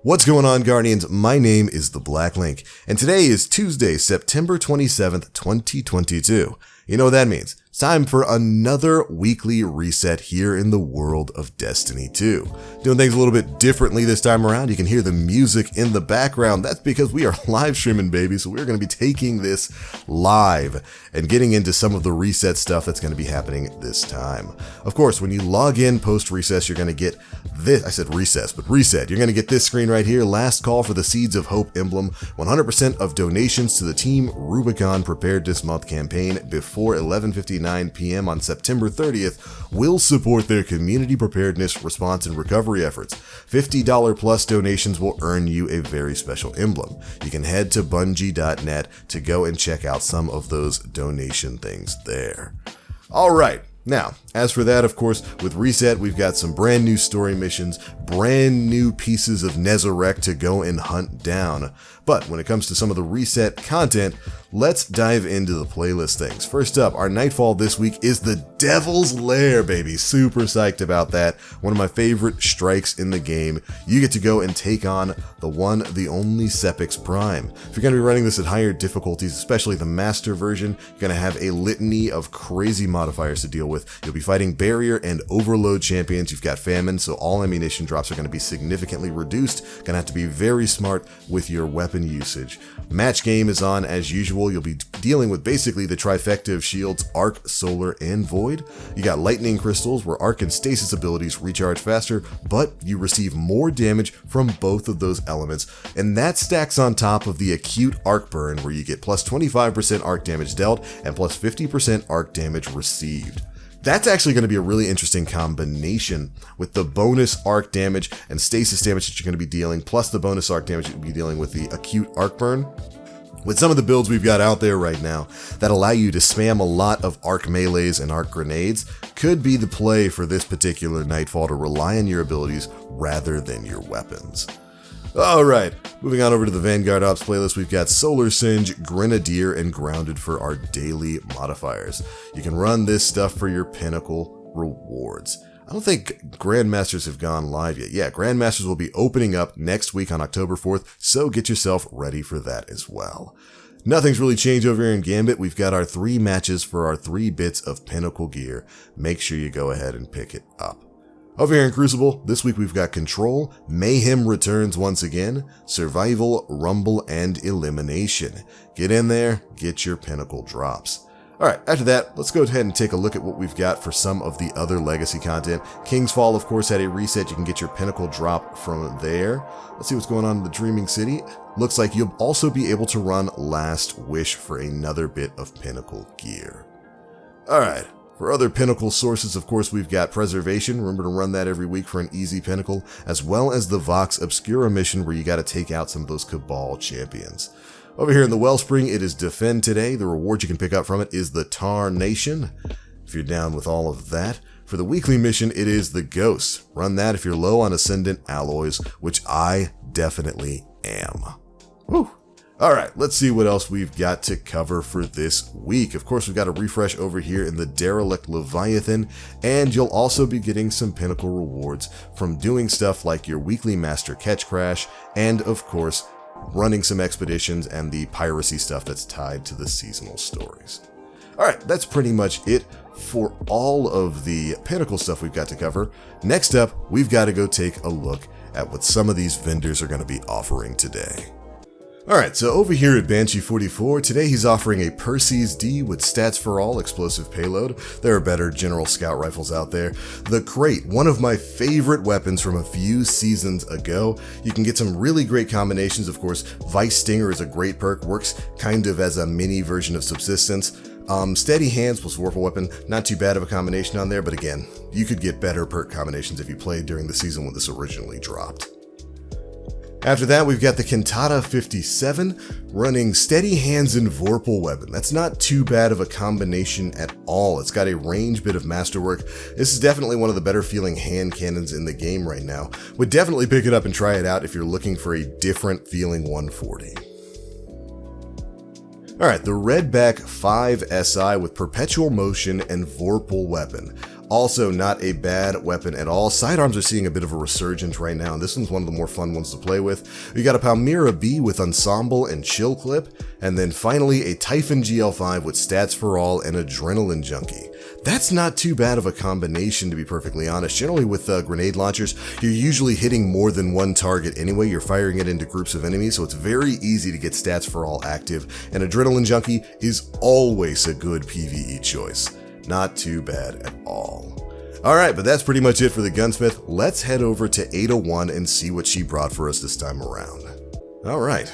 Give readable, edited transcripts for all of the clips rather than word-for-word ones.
What's going on, Guardians? My name is the Black Link, and today is Tuesday, September 27th, 2022. You know what that means. It's time for another weekly reset here in the world of Destiny 2. Doing things a little bit differently this time around. You can hear the music in the background. That's because we are live streaming, baby, so we're going to be taking this live and getting into some of the reset stuff that's going to be happening this time. Of course, when you log in post-recess, you're going to get this. I said recess, but reset. You're going to get this screen right here. Last call for the Seeds of Hope emblem. 100% of donations to the Team Rubicon Preparedness Month campaign before 11:59 p.m. on September 30th will support their community preparedness, response, and recovery efforts. $50 plus donations will earn you a very special emblem. You can head to Bungie.net to go and check out some of those donation things there. All right. Now, as for that, of course, with Reset, we've got some brand new story missions, brand new pieces of Nezarec to go and hunt down. But when it comes to some of the Reset content, let's dive into the playlist things. First up, our Nightfall this week is the Devil's Lair, baby. Super psyched about that. One of my favorite strikes in the game. You get to go and take on the one, the only Sepix Prime. If you're going to be running this at higher difficulties, especially the Master version, you're going to have a litany of crazy modifiers to deal with. You'll be fighting Barrier and Overload champions. You've got Famine, so all ammunition drops are going to be significantly reduced. Going to have to be very smart with your weapon usage. Match game is on as usual. You'll be dealing with basically the trifecta of shields, Arc, Solar, and Void. You got Lightning Crystals, where Arc and Stasis abilities recharge faster, but you receive more damage from both of those elements, and that stacks on top of the Acute Arc Burn, where you get plus 25% Arc damage dealt and plus 50% Arc damage received. That's actually going to be a really interesting combination with the bonus arc damage and stasis damage that you're going to be dealing, plus the bonus arc damage you'll be dealing with the acute arc burn. With some of the builds we've got out there right now that allow you to spam a lot of arc melees and arc grenades, could be the play for this particular Nightfall to rely on your abilities rather than your weapons. Alright, moving on over to the Vanguard Ops playlist, we've got Solar Singe, Grenadier, and Grounded for our daily modifiers. You can run this stuff for your pinnacle rewards. I don't think Grandmasters have gone live yet. Yeah, Grandmasters will be opening up next week on October 4th, so get yourself ready for that as well. Nothing's really changed over here in Gambit. We've got our 3 matches for our 3 bits of pinnacle gear. Make sure you go ahead and pick it up. Over here in Crucible, this week we've got Control, Mayhem returns once again, Survival, Rumble, and Elimination. Get in there, get your pinnacle drops. Alright, after that, let's go ahead and take a look at what we've got for some of the other legacy content. King's Fall, of course, had a reset. You can get your pinnacle drop from there. Let's see what's going on in the Dreaming City. Looks like you'll also be able to run Last Wish for another bit of pinnacle gear. Alright. For other pinnacle sources, of course, we've got Preservation. Remember to run that every week for an easy pinnacle, as well as the Vox Obscura mission where you got to take out some of those Cabal champions. Over here in the Wellspring, it is Defend today. The reward you can pick up from it is the Tar Nation, if you're down with all of that. For the weekly mission, it is the Ghost. Run that if you're low on Ascendant Alloys, which I definitely am. Woo! Alright, let's see what else we've got to cover for this week. Of course, we've got a refresh over here in the Derelict Leviathan, and you'll also be getting some pinnacle rewards from doing stuff like your weekly Master Catch Crash, and of course, running some expeditions and the piracy stuff that's tied to the seasonal stories. Alright, that's pretty much it for all of the pinnacle stuff we've got to cover. Next up, we've got to go take a look at what some of these vendors are going to be offering today. Alright, so over here at Banshee44, today he's offering a Percy's D with Stats for All explosive payload. There are better General Scout rifles out there. The Crate, one of my favorite weapons from a few seasons ago. You can get some really great combinations, of course. Vice Stinger is a great perk, works kind of as a mini version of Subsistence. Steady Hands plus Warple Weapon, not too bad of a combination on there, but again, you could get better perk combinations if you played during the season when this originally dropped. After that, we've got the Cantata 57 running Steady Hands and Vorpal Weapon. That's not too bad of a combination at all. It's got a range bit of masterwork. This is definitely one of the better feeling hand cannons in the game right now. Would definitely pick it up and try it out if you're looking for a different feeling 140. Alright, the Redback 5 SI with Perpetual Motion and Vorpal Weapon. Also, not a bad weapon at all. Sidearms are seeing a bit of a resurgence right now, and this one's one of the more fun ones to play with. We got a Palmyra B with Ensemble and Chill Clip, and then finally a Typhon GL5 with Stats for All and Adrenaline Junkie. That's not too bad of a combination, to be perfectly honest. Generally with grenade launchers, you're usually hitting more than one target anyway. You're firing it into groups of enemies, so it's very easy to get Stats for All active, and Adrenaline Junkie is always a good PvE choice. Not too bad at all. Alright, but that's pretty much it for the Gunsmith. Let's head over to Ada1 and see what she brought for us this time around. Alright.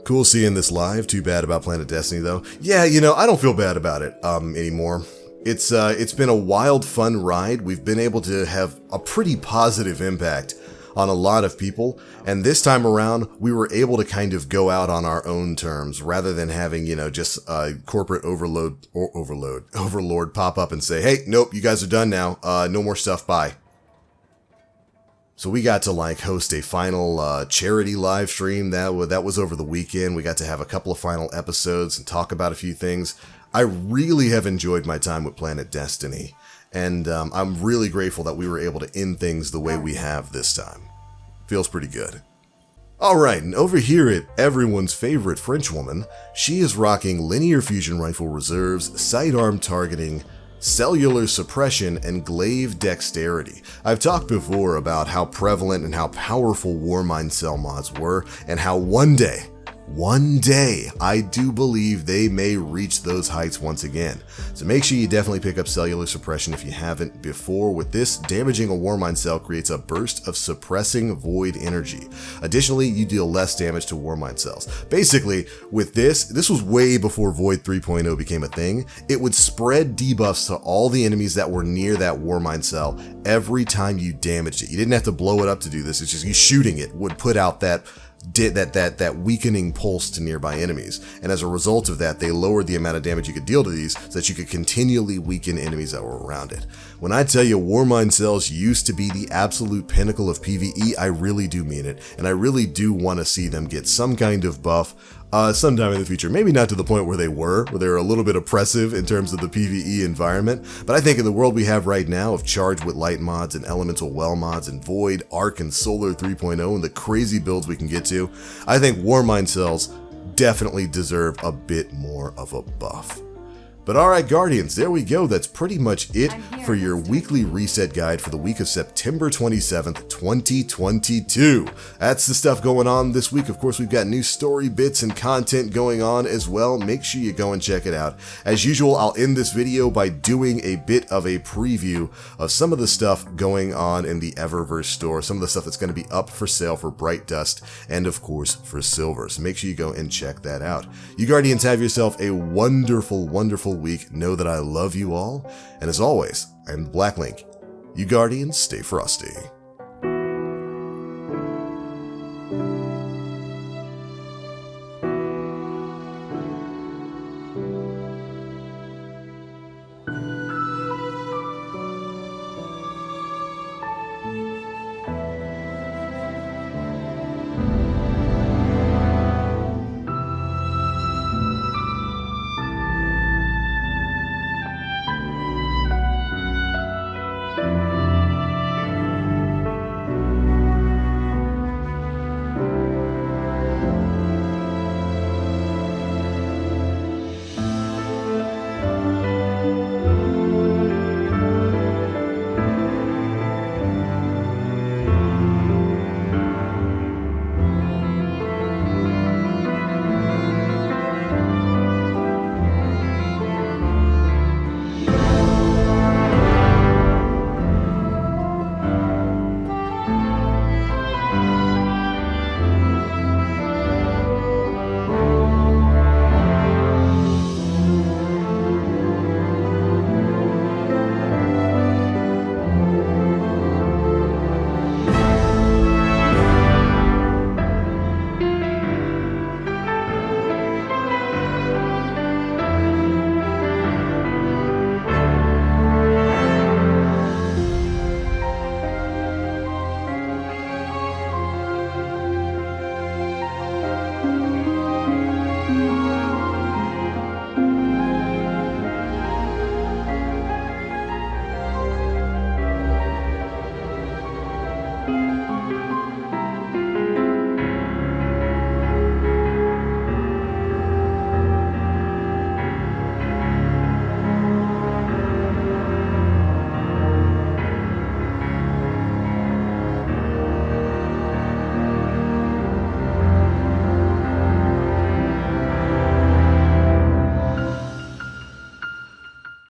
Cool seeing this live. Too bad about Planet Destiny though. Yeah, I don't feel bad about it anymore. It's been a wild, fun ride. We've been able to have a pretty positive impact on a lot of people, and this time around we were able to kind of go out on our own terms rather than having, just corporate overlord pop up and say, hey, nope, you guys are done now, no more stuff, bye. So we got to host a final charity live stream that was over the weekend. We got to have a couple of final episodes and talk about a few things. I really have enjoyed my time with Planet Destiny. And I'm really grateful that we were able to end things the way we have this time. Feels pretty good. Alright, and over here at everyone's favorite Frenchwoman, she is rocking linear fusion rifle reserves, sidearm targeting, cellular suppression, and glaive dexterity. I've talked before about how prevalent and how powerful Warmind cell mods were, and how one day, I do believe they may reach those heights once again. So make sure you definitely pick up cellular suppression if you haven't before. With this, damaging a Warmind cell creates a burst of suppressing void energy. Additionally, you deal less damage to Warmind cells. Basically, with this was way before Void 3.0 became a thing. It would spread debuffs to all the enemies that were near that Warmind cell every time you damaged it. You didn't have to blow it up to do this. It's just you shooting it would put out that weakening pulse to nearby enemies, and as a result of that, they lowered the amount of damage you could deal to these so that you could continually weaken enemies that were around it. When I tell you Warmind cells used to be the absolute pinnacle of PvE, I really do mean it, and I really do want to see them get some kind of buff sometime in the future. Maybe not to the point where they were a a little bit oppressive in terms of the PvE environment, but I think in the world we have right now of Charged with Light mods and Elemental Well mods and Void, Arc, and Solar 3.0 and the crazy builds we can get to, I think Warmind cells definitely deserve a bit more of a buff. But alright Guardians, there we go. That's pretty much it for your weekly reset guide for the week of September 27th, 2022. That's the stuff going on this week. Of course, we've got new story bits and content going on as well. Make sure you go and check it out. As usual, I'll end this video by doing a bit of a preview of some of the stuff going on in the Eververse store, some of the stuff that's going to be up for sale for Bright Dust, and of course for Silver. So make sure you go and check that out. You Guardians have yourself a wonderful, wonderful week. Know that I love you all, and as always, I'm the Black Link. You Guardians, stay frosty.